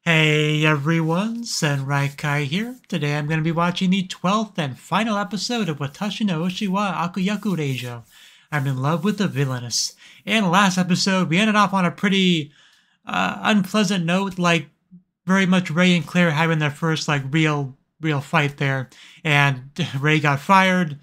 Hey everyone, Senrai here. Today I'm going to be watching the 12th and final episode of Watashi no Oshi wa Akuyaku Reijou. I'm in love with the villainess. In last episode, we ended off on a pretty unpleasant note, like very much Ray and Claire having their first real fight there, and Ray got fired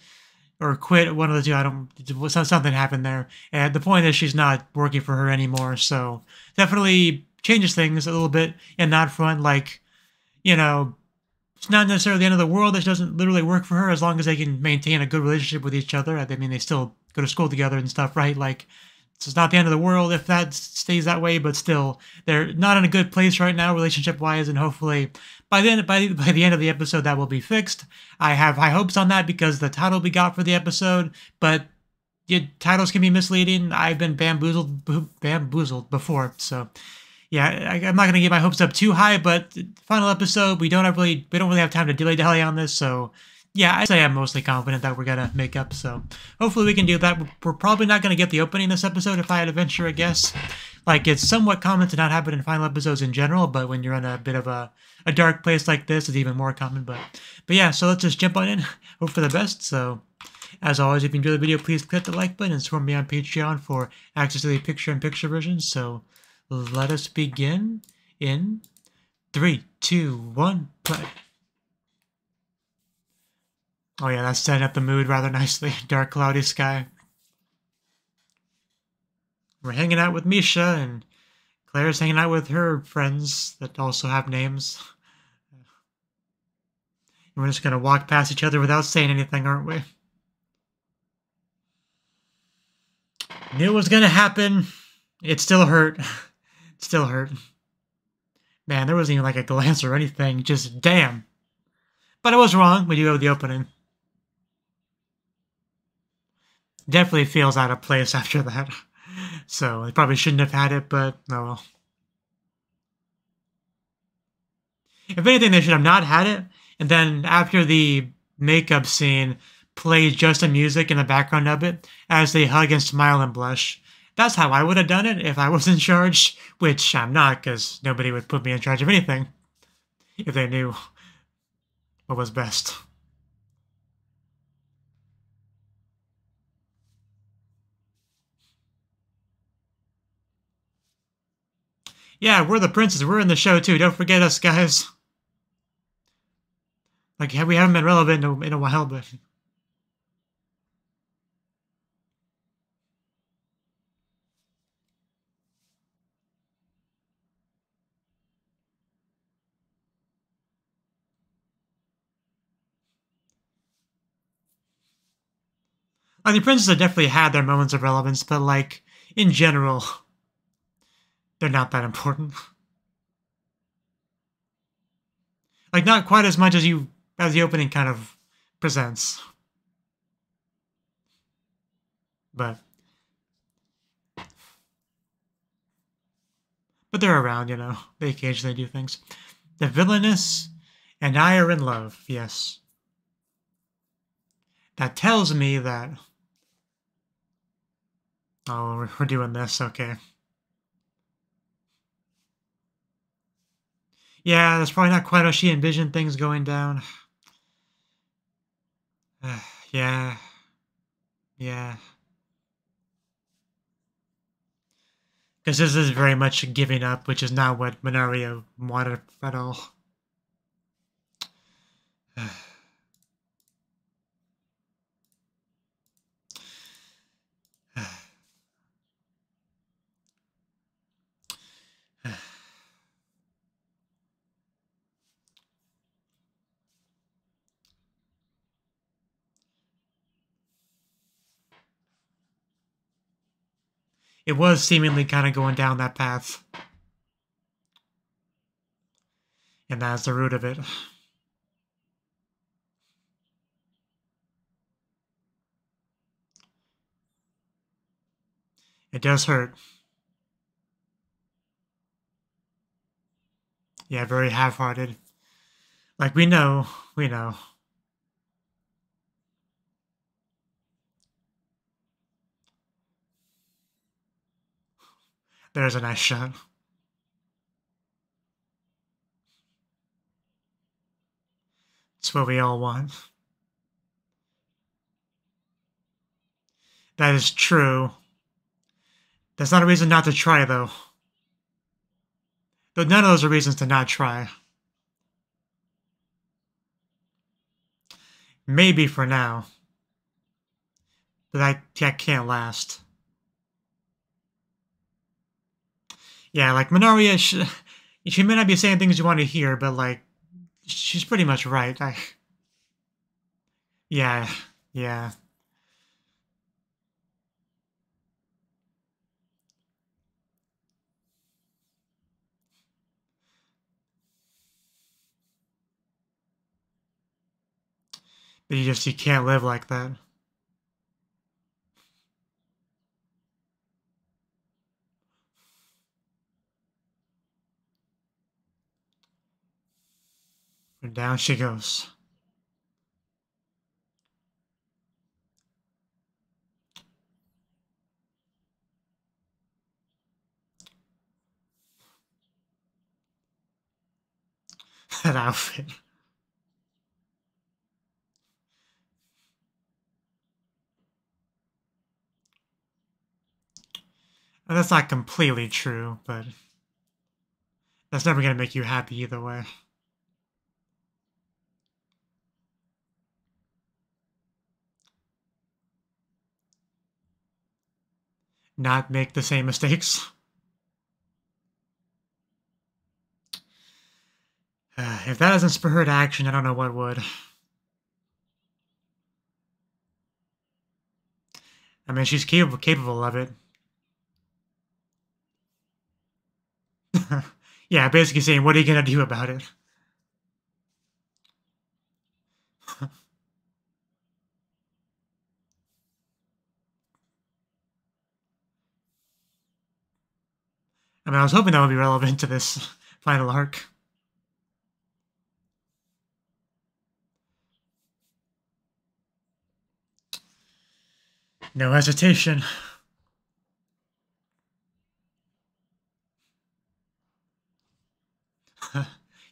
or quit. One of the two. I don't. Something happened there, and the point is she's not working for her anymore. So definitely changes things a little bit in that front. It's not necessarily the end of the world. It doesn't literally work for her as long as they can maintain a good relationship with each other. I mean, they still go to school together and stuff, right? It's not the end of the world if that stays that way, but still, they're not in a good place right now, relationship-wise, and hopefully by the end of the episode, that will be fixed. I have high hopes on that because the title we got for the episode, but titles can be misleading. I've been bamboozled before, so yeah, I'm not gonna get my hopes up too high. But final episode, we don't really have time to dilly-dally on this, so yeah, I'd say I'm mostly confident that we're gonna make up, so hopefully we can do that. We're probably not gonna get the opening this episode if I had to venture a guess. It's somewhat common to not happen in final episodes in general, but when you're in a bit of a dark place like this, it's even more common. But yeah, so let's just jump on in, hope for the best. So as always, if you enjoyed the video, please click the like button and support me on Patreon for access to the picture-in-picture version. So let us begin in 3, 2, 1, play. Oh yeah, that's setting up the mood rather nicely. Dark, cloudy sky. We're hanging out with Misha, and Claire's hanging out with her friends that also have names. And we're just gonna walk past each other without saying anything, aren't we? Knew it was gonna happen. It still hurt. It still hurt. Man, there wasn't even a glance or anything. Just damn. But I was wrong. We do have the opening. Definitely feels out of place after that. So they probably shouldn't have had it, but oh well. If anything, they should have not had it, and then after the makeup scene, play just the music in the background of it as they hug and smile and blush. That's how I would have done it if I was in charge, which I'm not, because nobody would put me in charge of anything if they knew what was best. Yeah, we're the princes. We're in the show, too. Don't forget us, guys. We haven't been relevant in a while, but... the princes have definitely had their moments of relevance, but, in general, they're not that important. Not quite as much as the opening kind of presents. But they're around, They occasionally do things. The villainess and I are in love, yes. That tells me that... Oh, we're doing this, okay. Yeah, that's probably not quite how she envisioned things going down. Yeah. Yeah. Because this is very much giving up, which is not what Minaria wanted at all. It was seemingly kind of going down that path. And that's the root of it. It does hurt. Yeah, very half-hearted. We know. There's a nice shot. It's what we all want. That is true. That's not a reason not to try, though. Though none of those are reasons to not try. Maybe for now. But that can't last. Yeah, like, Minaria, she may not be saying things you want to hear, but, like, she's pretty much right. Yeah. But you can't live like that. And down she goes. That outfit. And that's not completely true, but that's never going to make you happy either way. Not make the same mistakes. If that doesn't spur her to action, I don't know what would. I mean, she's capable of it. Yeah, basically saying, what are you going to do about it? I mean, I was hoping that would be relevant to this final arc. No hesitation.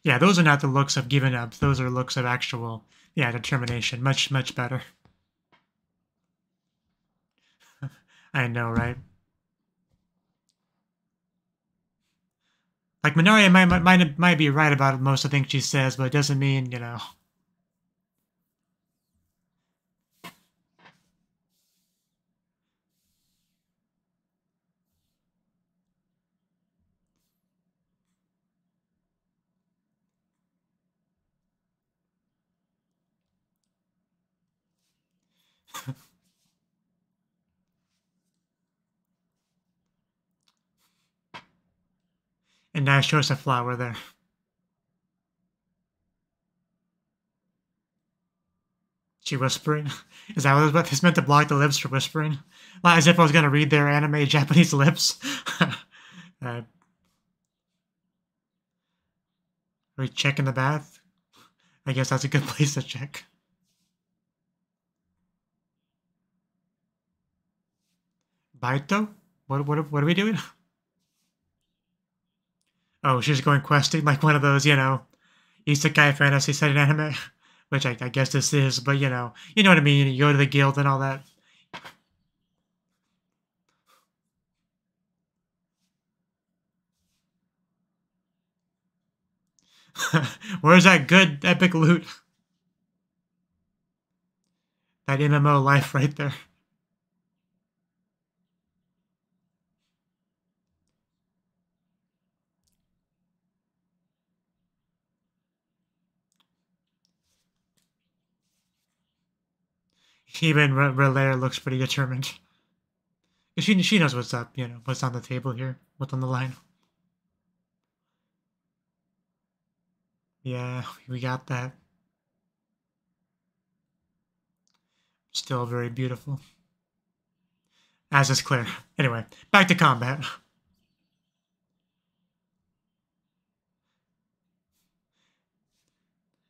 Yeah, those are not the looks of giving up. Those are looks of actual, determination. Much, much better. I know, right? Like, Minaria might be right about most of the things she says, but it doesn't mean, And now shows a flower there. She whispering? Is that what it's meant to block the lips for whispering? Like, as if I was going to read their anime Japanese lips. Are we checking the bath? I guess that's a good place to check. Baito? What are we doing? Oh, she's going questing like one of those, isekai fantasy set in anime. Which I guess this is, but you know what I mean. You go to the guild and all that. Where's that good epic loot? That MMO life right there. Even Relaire looks pretty determined. She knows what's up, what's on the table here, what's on the line. Yeah, we got that. Still very beautiful. As is Claire. Anyway, back to combat.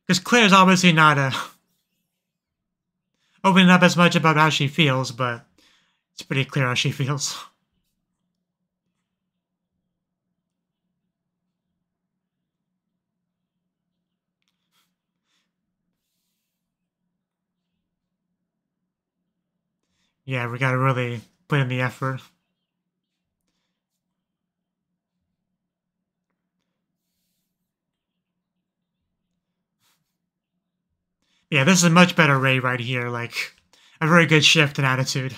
Because Claire's obviously not opening up as much about how she feels, but it's pretty clear how she feels. Yeah, we gotta really put in the effort. Yeah, this is a much better Ray right here. Like, a very good shift in attitude.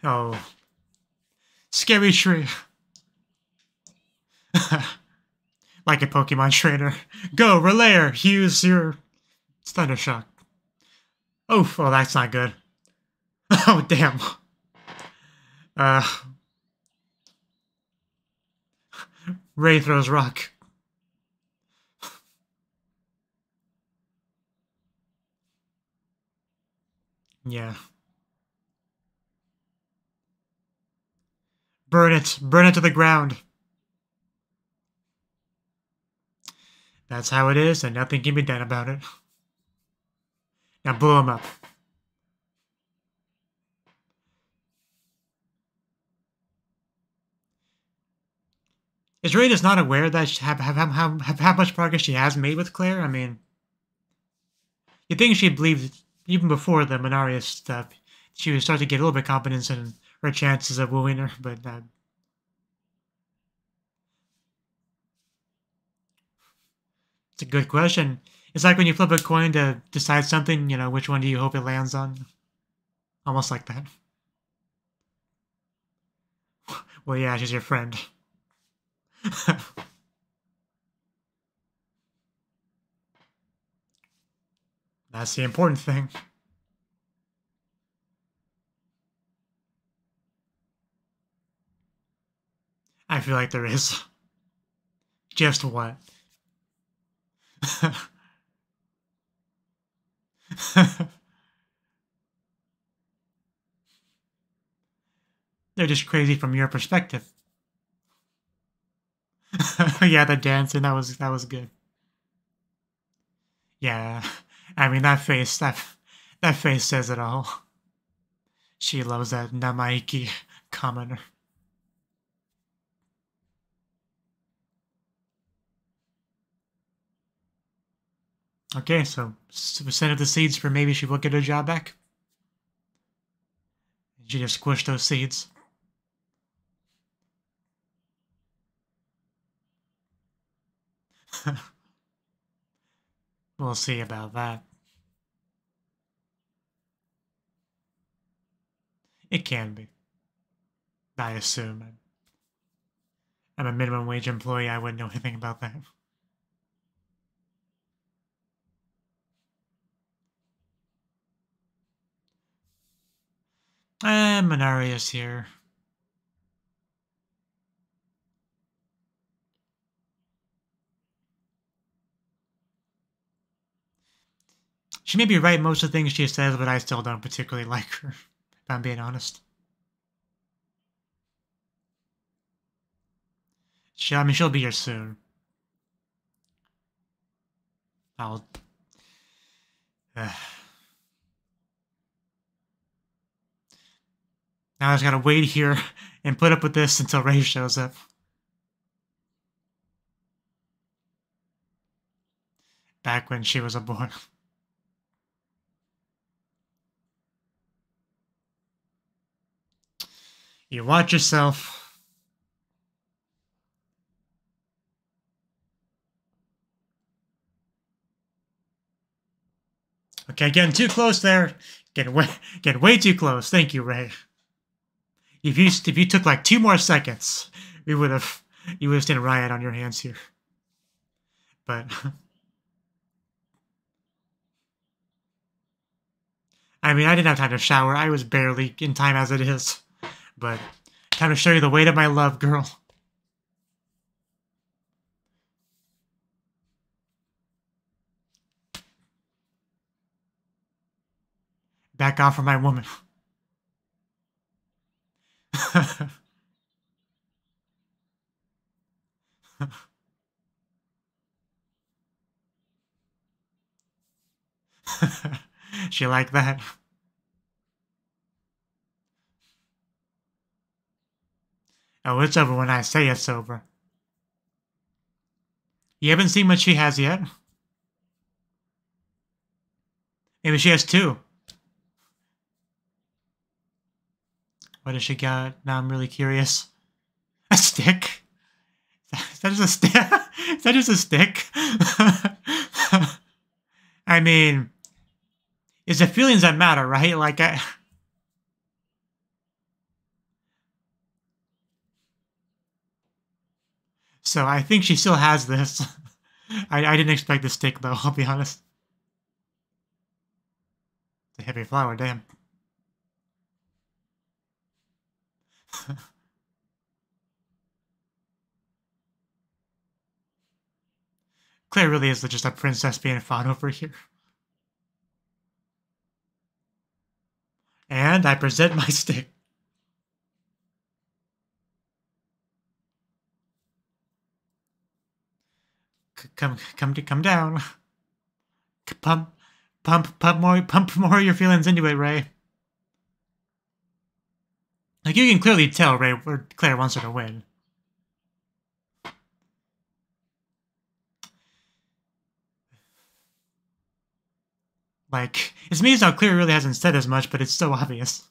Oh. Scary tree. Like a Pokemon trainer. Go, Relayer! Use your Thunder Shock. Oof, oh, that's not good. Oh, damn. Ray throws rock. Yeah. Burn it. Burn it to the ground. That's how it is, and nothing can be done about it. Now blow him up. Is Ray just not aware that how much progress she has made with Claire? I mean, you'd think she'd believe, even before the Minaria stuff, she would start to get a little bit confidence in her chances of wooing her, but it's a good question. It's like when you flip a coin to decide something, you know, which one do you hope it lands on? Almost like that. Well, yeah, she's your friend. That's the important thing. I feel like there is. Just what? They're just crazy from your perspective. Yeah, the dancing, that was good. Yeah. I mean, that face says it all. She loves that Namaiki commenter. Okay, so send up the seeds for maybe she will get her job back. She just squished those seeds. We'll see about that. It can be. I assume. I'm a minimum wage employee. I wouldn't know anything about that. Minaria's here. She may be right most of the things she says, but I still don't particularly like her, if I'm being honest. I mean, she'll be here soon. I'll... now I just gotta wait here and put up with this until Ray shows up. Back when she was a boy. You watch yourself. Okay, getting too close there. Getting way too close. Thank you, Ray. If you took like 2 more seconds, you would have seen a riot on your hands here. But I mean, I didn't have time to shower. I was barely in time as it is. But time to show you the weight of my love, girl. Back off from my woman. She like that. Oh, it's over when I say it's over. You haven't seen what she has yet? Maybe she has two. What does she got? Now I'm really curious. A stick? Is that just a stick? Is that just a stick? I mean, it's the feelings that matter, right? Like, so I think she still has this. I didn't expect the stick, though, I'll be honest. It's a heavy flower, damn. Claire really is just a princess being fun over here. And I present my stick. Come down. Pump more of your feelings into it, Ray. Like, you can clearly tell Ray where Claire wants her to win. Like, it's amazing how Claire really hasn't said as much, but it's so obvious.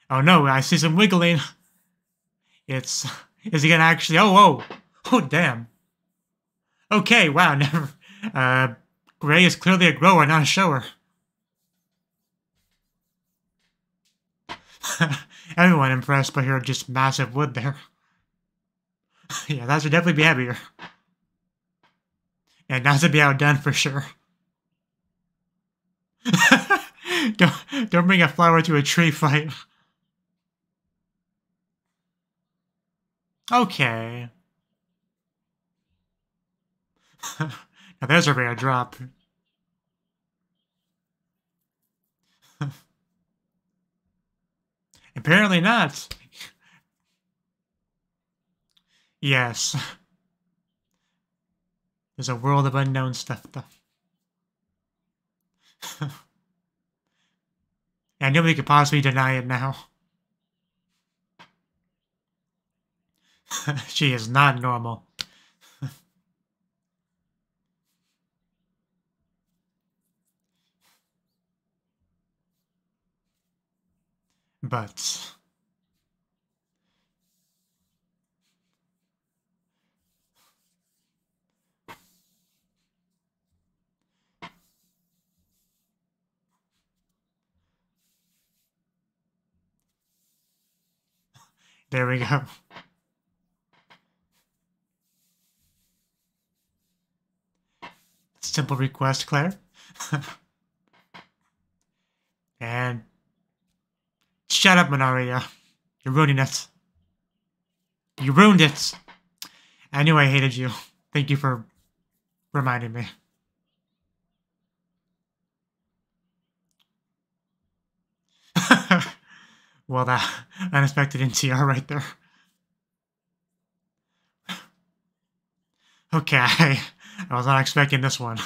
Oh no, I see some wiggling. Is he gonna actually, oh, damn. Okay, wow, never, Ray is clearly a grower, not a shower. Everyone impressed by her just massive wood there. Yeah, that should definitely be heavier. And not to be outdone for sure. Don't bring a flower to a tree fight. Okay. Now there's a rare drop. Apparently not. Yes. There's a world of unknown stuff, though. And nobody could possibly deny it now. She is not normal. But there we go. Simple request, Claire. And shut up, Minaria. You're ruining it. You ruined it. I knew I hated you. Thank you for reminding me. Well, that unexpected NTR right there. Okay, I was not expecting this one.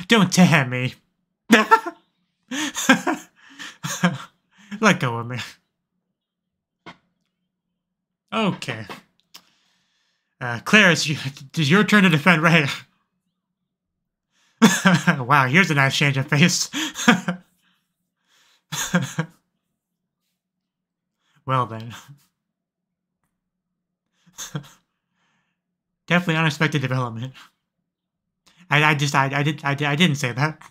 Don't tell me. Let go of me. Okay. Claire, it's your turn to defend Ray. Wow, here's a nice change of face. Well then. Definitely unexpected development. I didn't say that.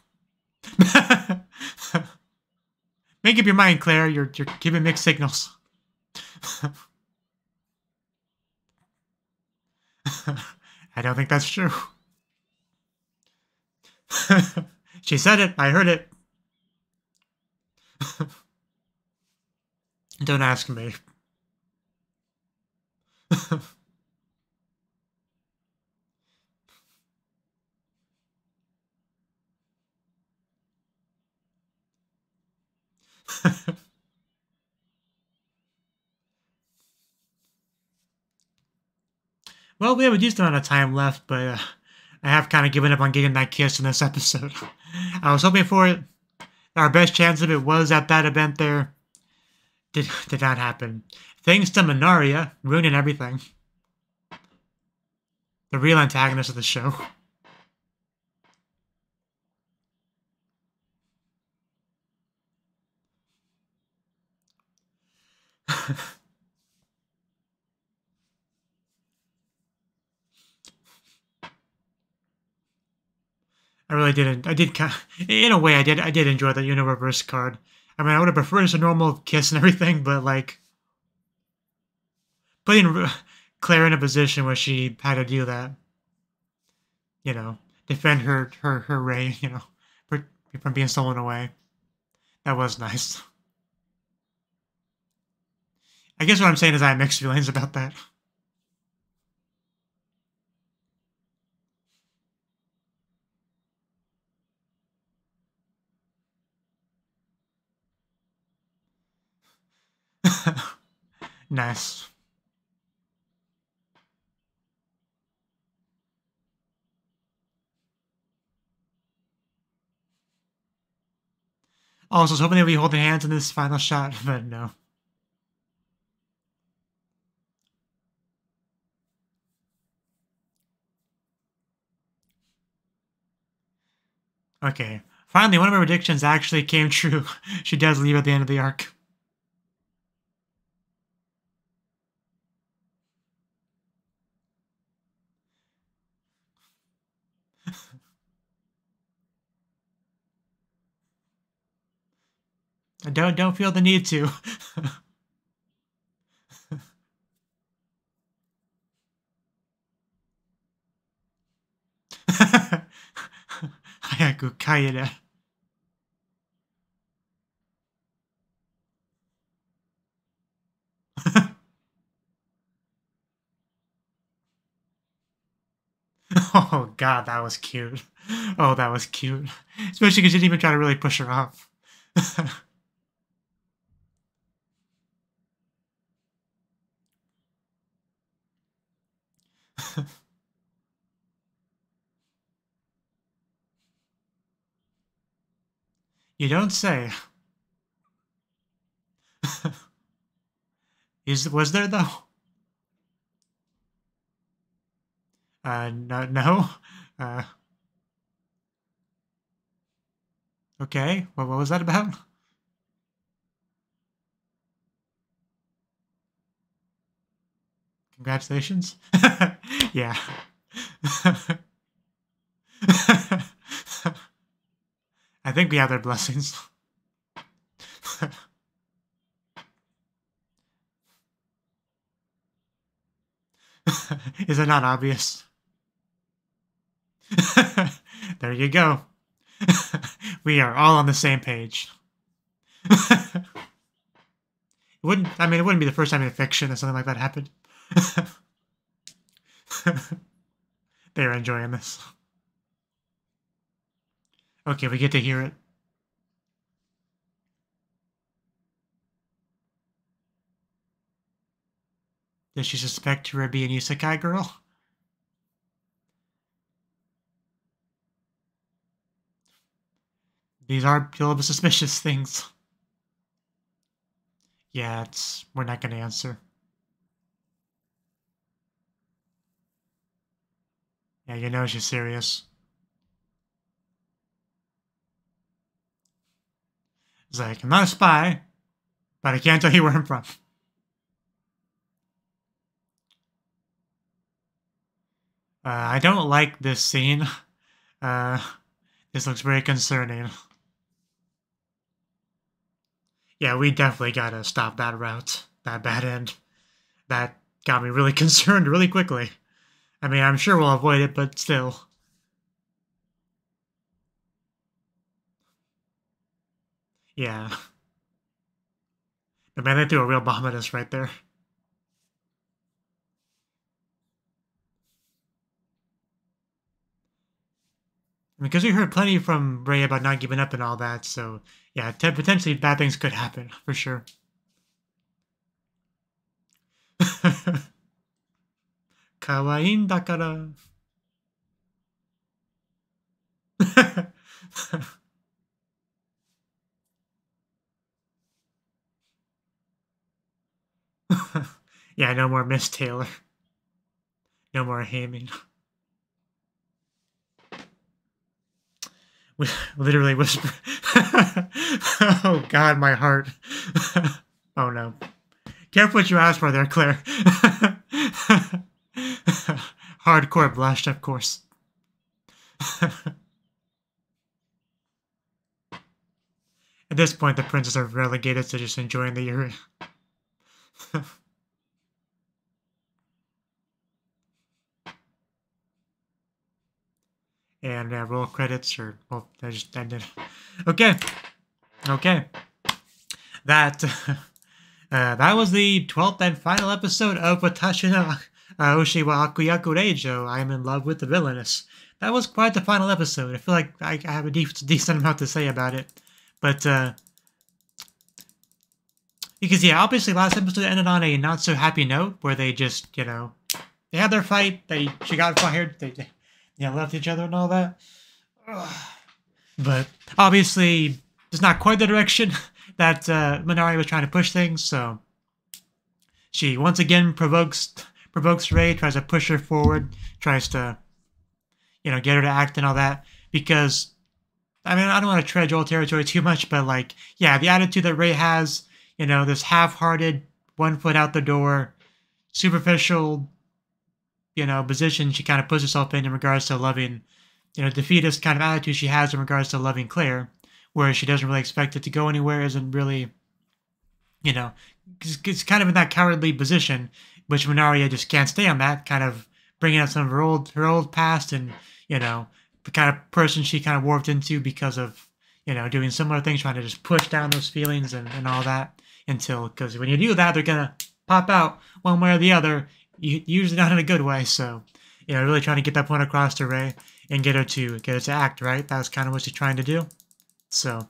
Make up your mind, Claire. You're giving mixed signals. I don't think that's true. She said it. I heard it. Don't ask me. Well, we have a decent amount of time left, but I have kind of given up on getting that kiss in this episode. I was hoping for it. Our best chance of it was at that event there. Did not happen. Thanks to Minaria, ruining everything. The real antagonist of the show. I really didn't. I did kind of, in a way, I did enjoy the reverse card. I mean, I would have preferred just a normal kiss and everything, but like putting Claire in a position where she had to do that, you know, defend her Ray, you know, from being stolen away. That was nice. I guess what I'm saying is I have mixed feelings about that. Nice. Also, I was hoping they'd be holding hands in this final shot, but no. Okay. Finally, one of my predictions actually came true. She does leave at the end of the arc. I don't feel the need to. Hayaku kaere. Oh god, that was cute. Oh, that was cute. Especially because you didn't even try to really push her off. You don't say. Was there though? No. Okay. What was that about? Congratulations. Yeah. I think we have their blessings. Is it not obvious? There you go. We are all on the same page. It wouldn't be the first time in fiction that something like that happened. They're enjoying this. Okay, we get to hear it. Does she suspect her to be an isekai girl? These are a little bit suspicious things. Yeah, we're not going to answer. Yeah, you know she's serious. It's like, I'm not a spy, but I can't tell you where I'm from. I don't like this scene. This looks very concerning. Yeah, we definitely gotta stop that route. That bad end. That got me really concerned really quickly. I mean, I'm sure we'll avoid it, but still. Yeah. But man, they threw a real bomb at us right there. Because we heard plenty from Ray about not giving up and all that, so yeah, potentially bad things could happen, for sure. Kawaii dakara. Yeah, no more Miss Taylor. No more haming. Literally whisper. Oh god, my heart. Oh no. Careful what you ask for there, Claire. Hardcore blush, of course. At this point, the princes are relegated to just enjoying the year. And roll credits, or well, I just ended. Okay, that that was the 12th and final episode of Watashi no Oshi wa Akuyaku Reijou. I am in love with the villainess. That was quite the final episode. I feel like I have a decent amount to say about it, but because yeah, obviously last episode ended on a not so happy note where they just they had their fight. She got fired. They left each other and all that. But obviously, it's not quite the direction that Minari was trying to push things. So she once again provokes Rei, tries to push her forward, tries to get her to act and all that. Because I mean, I don't want to tread old territory too much, but like, yeah, the attitude that Rei has, this half-hearted, 1 foot out the door, superficial, position she kind of puts herself in regards to loving, defeatist kind of attitude she has in regards to loving Claire, where she doesn't really expect it to go anywhere, isn't really, it's kind of in that cowardly position, which Minari just can't stay on that, kind of bringing up some of her old past and, the kind of person she kind of warped into because of, doing similar things, trying to just push down those feelings and all that because when you do that, they're going to pop out one way or the other, usually not in a good way. So, really trying to get that point across to Rei and get her to act, right? That was kind of what she's trying to do. So,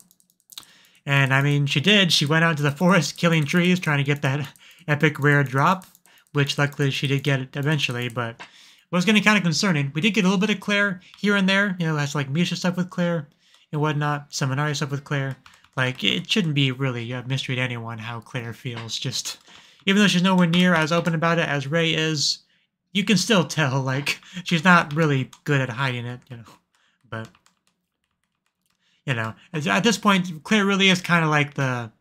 and I mean, she did. She went out into the forest, killing trees, trying to get that epic rare drop, which luckily she did get it eventually, but it was getting kind of concerning. We did get a little bit of Claire here and there, that's like Misha stuff with Claire and whatnot, some Minari stuff with Claire. Like, it shouldn't be really a mystery to anyone how Claire feels. Just, even though she's nowhere near as open about it as Rei is, you can still tell, like, she's not really good at hiding it, But, at this point, Claire really is kind of like the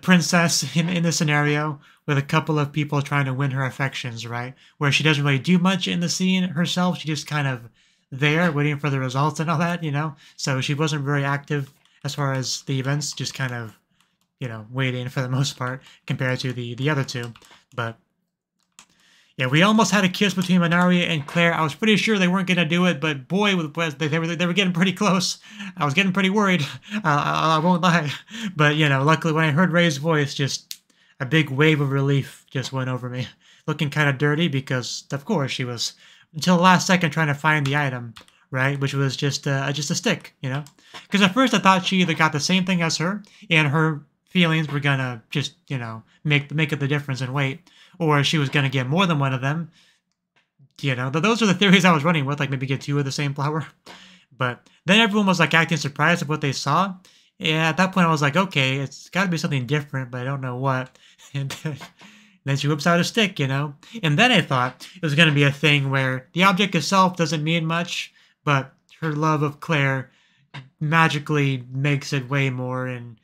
princess in this scenario, with a couple of people trying to win her affections, right? Where she doesn't really do much in the scene herself. She just kind of there, waiting for the results and all that, So she wasn't very active as far as the events, just kind of, waiting for the most part compared to the other two. But yeah, we almost had a kiss between Minari and Claire. I was pretty sure they weren't going to do it, but boy, they were getting pretty close. I was getting pretty worried. I won't lie. But, luckily when I heard Rei's voice, just a big wave of relief just went over me. Looking kind of dirty because, of course, she was, until the last second, trying to find the item, right? Which was just a stick, Because at first I thought she either got the same thing as her, and her feelings were going to just, make it the difference in weight, or she was going to get more than one of them. Those are the theories I was running with, like maybe get 2 of the same flower. But then everyone was like acting surprised at what they saw. And at that point I was like, okay, it's got to be something different, but I don't know what. And then she whips out a stick, And then I thought it was going to be a thing where the object itself doesn't mean much, but her love of Claire magically makes it way more, and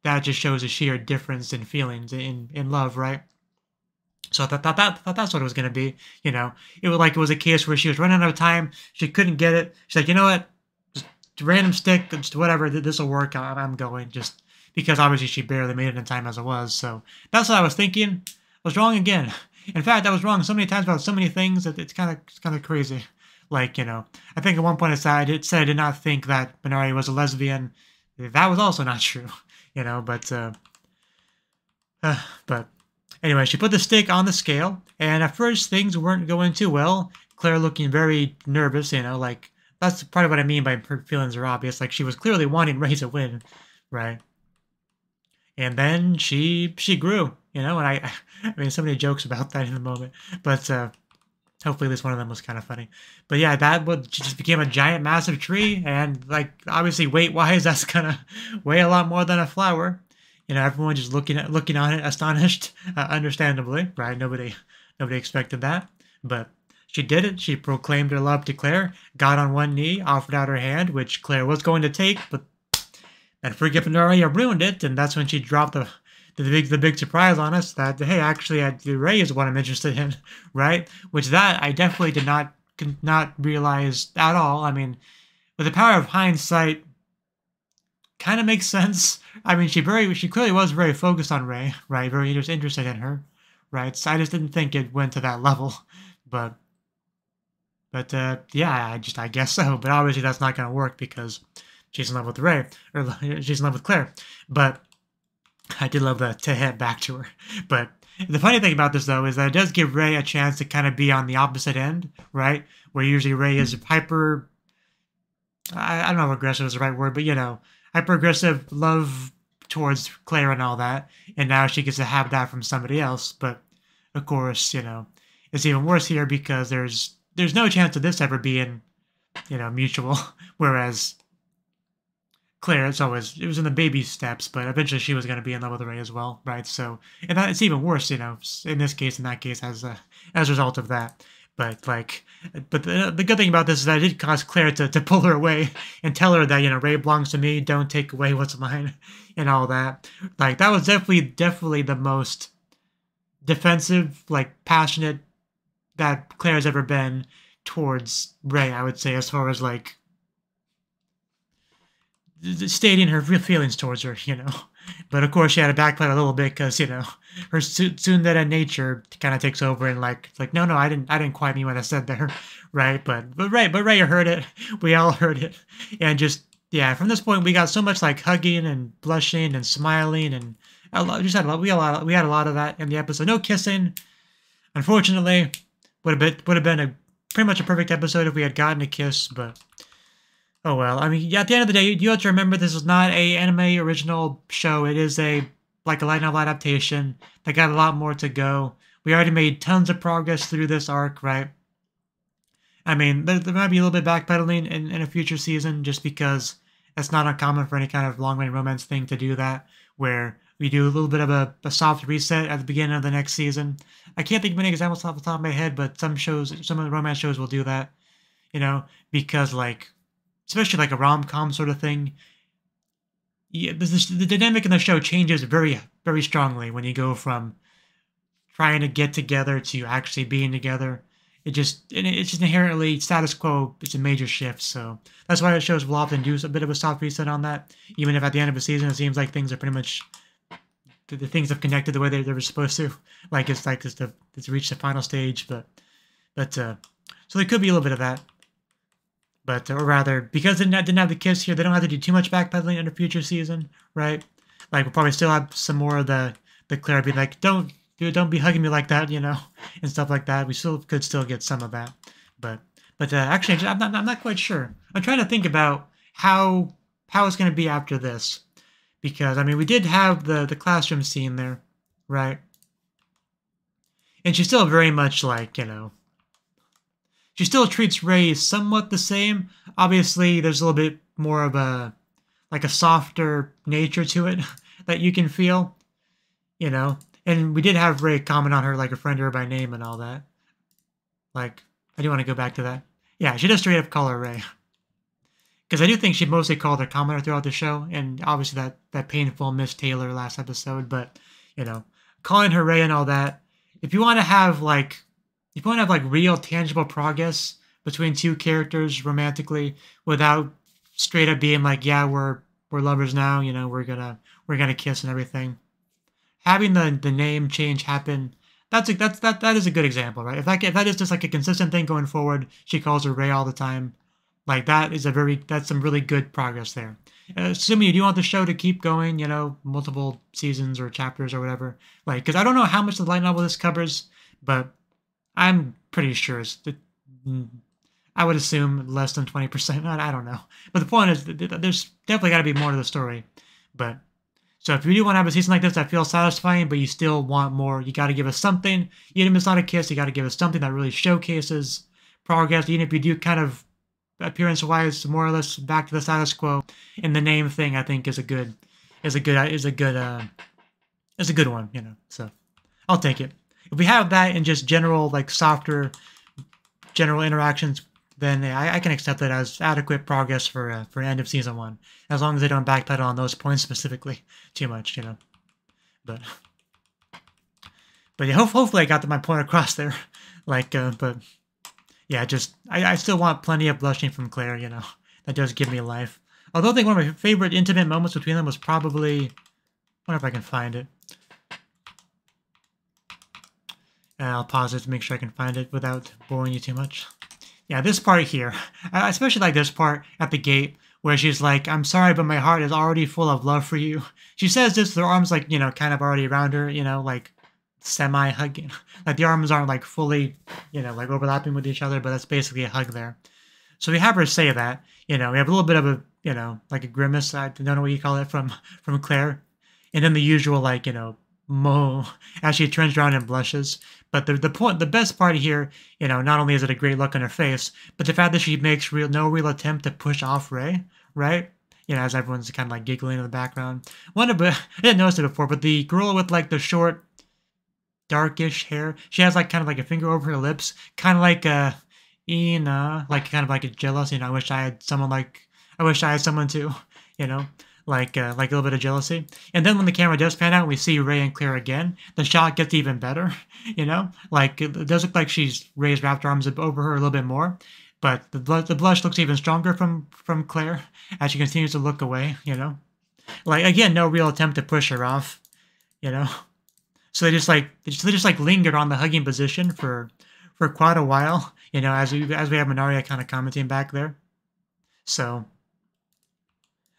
that just shows a sheer difference in feelings in love, right? So I thought that's what it was going to be, It was a case where she was running out of time, she couldn't get it. She's like, you know what, just random stick, just whatever, this will work, I'm going, just because obviously she barely made it in time as it was. So that's what I was thinking. I was wrong again. In fact, I was wrong so many times about so many things that it's kind of crazy. Like, I think at one point I did not think that Minari was a lesbian. That was also not true, but anyway, she put the stick on the scale, and at first things weren't going too well. Claire looking very nervous, like, that's part of what I mean by her feelings are obvious. Like, she was clearly wanting Rei to win, right? And then she grew, and I mean, so many jokes about that in the moment, but hopefully at least one of them was kind of funny. But yeah, just became a giant, massive tree, and like, obviously weight-wise, that's gonna weigh a lot more than a flower. Everyone just looking on it, astonished, understandably, right? Nobody expected that, but she did it. She proclaimed her love to Claire, got on one knee, offered out her hand, which Claire was going to take, but that freak up Minari ruined it, and that's when she dropped the the big surprise on us that, hey, actually, Rei is what I'm interested in, right? Which that I definitely did not realize at all. I mean, with the power of hindsight, kind of makes sense. I mean, she clearly was very focused on Rei, right? Very interested in her, right? So I just didn't think it went to that level, but yeah, I guess so. But obviously that's not gonna work because she's in love with Rei, or she's in love with Claire. But I did love to head back to her. But the funny thing about this, though, is that it does give Rei a chance to kind of be on the opposite end, right? Where usually Rei is hyper, I don't know if aggressive is the right word, but, hyper aggressive love towards Claire and all that. And now she gets to have that from somebody else. But, of course, it's even worse here because there's no chance of this ever being, mutual. Whereas Claire, it was in the baby steps, but eventually she was going to be in love with Rei as well, right? So, and it's even worse, in this case, in that case, as a result of that. But the good thing about this is that it did cause Claire to pull her away and tell her that, Rei belongs to me, don't take away what's mine, and all that. Like, that was definitely the most defensive, passionate that Claire has ever been towards Rei, I would say, as far as, stating her real feelings towards her, But of course, she had to backpedal a little bit because, her tsundere nature kind of takes over and no, I didn't quite mean what I said there, right? But Rei heard it. We all heard it, and just from this point we got so much hugging and blushing and smiling and we had a lot of that in the episode. No kissing, unfortunately. Would have been pretty much a perfect episode if we had gotten a kiss, but. Oh well, I mean, at the end of the day, you have to remember this is not a anime original show. It is a light novel adaptation that got a lot more to go. We already made tons of progress through this arc, right? I mean, there might be a little bit backpedaling in a future season just because it's not uncommon for any kind of long-range romance thing to do that, where we do a little bit of a soft reset at the beginning of the next season. I can't think of any examples off the top of my head, but some of the romance shows will do that, because especially a rom-com sort of thing. Yeah, the dynamic in the show changes very, very strongly when you go from trying to get together to actually being together. It's just inherently status quo. It's a major shift, so that's why the shows will often do a bit of a soft reset on that. Even if at the end of a season it seems like things are pretty much the things have connected the way they were supposed to. It's reached the final stage, but so there could be a little bit of that. But, or rather, because they didn't have the kiss here, they don't have to do too much backpedaling in a future season, right? We'll probably still have some more of the Claire be don't be hugging me like that, and stuff like that. We could still get some of that. But actually, I'm not quite sure. I'm trying to think about how it's going to be after this. Because, I mean, we did have the classroom scene there, right? And she's still very much she still treats Rei somewhat the same. Obviously, there's a little bit more of a softer nature to it that you can feel, And we did have Rei comment on her referring to her by name and all that. I do want to go back to that. Yeah, she does straight up call her Rei. Because I do think she mostly called her commenter throughout the show, and obviously that painful Miss Taylor last episode, but, calling her Rei and all that. If you want to have, real tangible progress between two characters romantically without straight up being yeah, we're lovers now, we're gonna kiss and everything. Having the name change happen, that is a good example, right? If that is just a consistent thing going forward, she calls her Rei all the time. That's some really good progress there. Assuming you do want the show to keep going, multiple seasons or chapters or whatever. Because I don't know how much the light novel this covers, but I'm pretty sure I would assume less than 20%. I don't know. But the point is, there's definitely got to be more to the story. But so if you do want to have a season like this that feels satisfying, but you still want more, you got to give us something. Even if it's not a kiss, you got to give us something that really showcases progress. Even if you do kind of appearance-wise more or less back to the status quo, and the name thing I think is a good one. So I'll take it. If we have that in just general, softer, general interactions, then I can accept it as adequate progress for end of season 1, as long as they don't backpedal on those points specifically too much, But yeah, hopefully I got my point across there. Like, but yeah, just I still want plenty of blushing from Claire. You know, that does give me life. Although I think one of my favorite intimate moments between them was probably, I wonder if I can find it. I'll pause it to make sure I can find it without boring you too much. Yeah, this part here. I especially like this part at the gate where she's like, I'm sorry, but my heart is already full of love for you. She says this with her arms like, you know, kind of already around her, you know, like semi-hugging. Like the arms aren't like fully, you know, like overlapping with each other, but that's basically a hug there. So we have her say that, you know, we have a little bit of a, you know, like a grimace, I don't know what you call it, from Claire. And then the usual, like, you know, mo as she turns around and blushes. But the best part here, you know, not only is it a great look on her face, but the fact that she makes no real attempt to push off Ray, right? You know, as everyone's kind of like giggling in the background. I didn't notice it before, but the girl with like the short, darkish hair, she has like kind of like a finger over her lips, kind of like a Ina, like kind of like a jealous. You know, I wish I had someone too, you know. Like a little bit of jealousy. And then when the camera does pan out and we see Ray and Claire again, the shot gets even better, you know? Like, it does look like she's Ray's wrapped arms over her a little bit more, but the blush looks even stronger from Claire as she continues to look away, you know? Like, again, no real attempt to push her off, you know? So they just lingered on the hugging position for quite a while, you know, as we have Minaria kind of commenting back there. So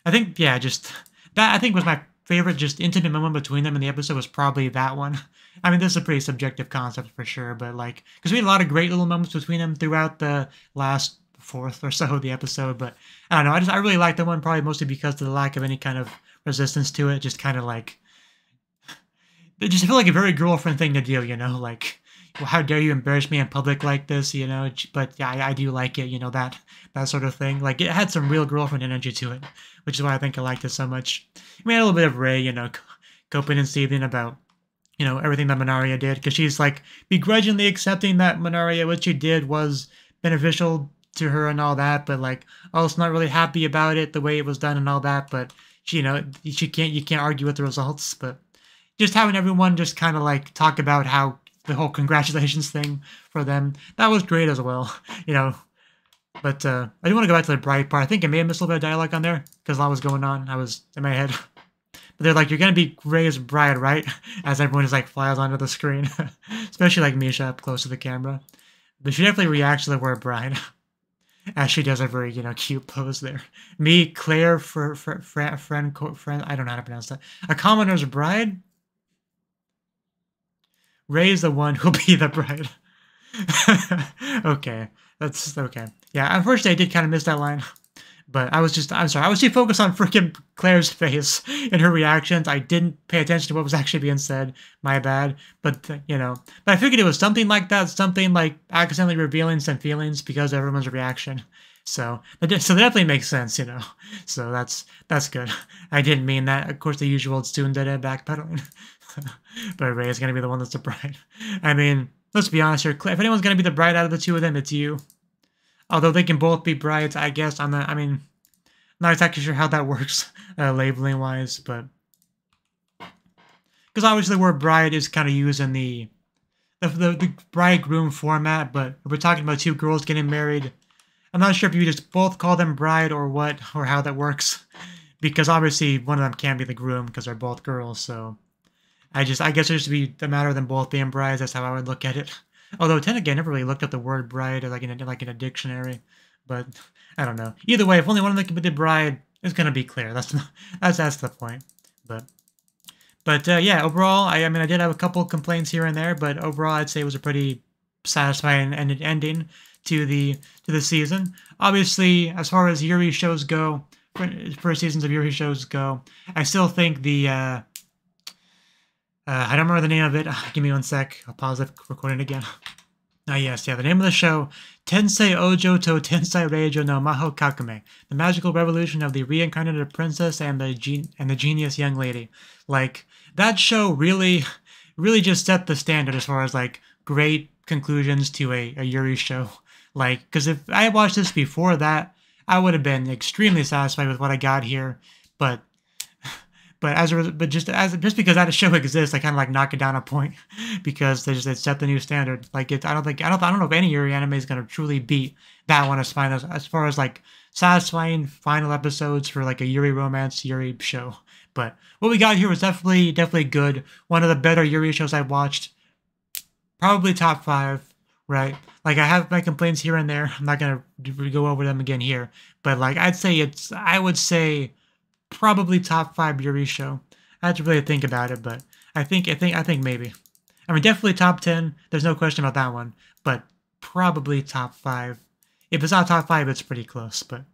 I think, yeah, just that I think was my favorite just intimate moment between them in the episode was probably that one. I mean, this is a pretty subjective concept for sure, but like, because we had a lot of great little moments between them throughout the last fourth or so of the episode, but I don't know, I really liked that one probably mostly because of the lack of any kind of resistance to it, just kind of like, it just felt like a very girlfriend thing to do, you know, like, well, how dare you embarrass me in public like this, you know, but yeah, I do like it, you know, that sort of thing. Like, it had some real girlfriend energy to it, which is why I think I liked it so much. We had a little bit of Ray, you know, coping and seething about, you know, everything that Minaria did, because she's, like, begrudgingly accepting that Minaria, what she did was beneficial to her and all that, but, like, also not really happy about it, the way it was done and all that, but, you know, you can't argue with the results, but just having everyone just kind of, like, talk about how the whole congratulations thing for them, that was great as well, you know. But I do want to go back to the bride part. I think I may have missed a little bit of dialogue on there because a lot was going on. I was in my head. But they're like, you're going to be Ray's bride, right? As everyone just like flies onto the screen. Especially like Misha up close to the camera. But she definitely reacts to the word bride. As she does a very, you know, cute pose there. Me, Claire, friend, I don't know how to pronounce that. A commoner's bride? Ray's the one who'll be the bride. Okay, that's okay. Yeah, unfortunately, I did kind of miss that line. But I'm sorry, I was too focused on freaking Claire's face and her reactions. I didn't pay attention to what was actually being said. My bad. But, you know, but I figured it was something like that, something like accidentally revealing some feelings because of everyone's reaction. So that definitely makes sense, you know. So that's good. I didn't mean that. Of course, the usual tsundere backpedaling. But Ray is going to be the one that's the bride. I mean, let's be honest here. If anyone's going to be the bride out of the two of them, it's you. Although they can both be brides, I guess. I'm not exactly sure how that works, labeling-wise, but... Because obviously the word bride is kind of used in the bridegroom format, but if we're talking about two girls getting married, I'm not sure if you just both call them bride or what, or how that works. Because obviously one of them can't be the groom because they're both girls, so... I guess it just be a matter of them both being brides. That's how I would look at it. Although, technically, I never really looked at the word bride like in a dictionary. But I don't know. Either way, if only one of them can be the bride, it's gonna be clear. That's the point. But yeah, overall, I mean, I did have a couple complaints here and there, but overall, I'd say it was a pretty satisfying ending to the season. Obviously, as far as Yuri shows go, first seasons of Yuri shows go, I still think the I don't remember the name of it. Give me one sec. I'll pause the recording again. Yes, the name of the show, Tensei Ojo to Tensei Reijou no Maho Kakume, the magical revolution of the reincarnated princess and the genius young lady. Like, that show really just set the standard as far as, like, great conclusions to a Yuri show. Like, because if I had watched this before that, I would have been extremely satisfied with what I got here, but But just because that show exists, I kind of like knock it down a point because they set the new standard. Like I don't know if any Yuri anime is gonna truly beat that one as far as like satisfying final episodes for like a Yuri romance Yuri show. But what we got here was definitely good. One of the better Yuri shows I've watched. Probably top 5, right? Like I have my complaints here and there. I'm not gonna go over them again here. But like I would say probably top 5 Yuri show. I have to really think about it, but I think maybe. I mean, definitely top 10. There's no question about that one. But probably top 5. If it's not top 5, it's pretty close. But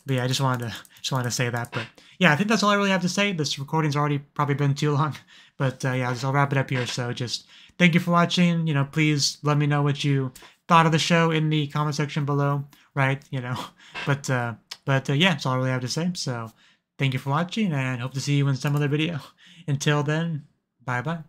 yeah, I just wanted to say that. But yeah, I think that's all I really have to say. This recording's already probably been too long. But yeah, I'll wrap it up here. So just thank you for watching. You know, please let me know what you thought of the show in the comment section below. Right? You know, but yeah, that's all I really have to say. So thank you for watching, and hope to see you in some other video. Until then, bye bye.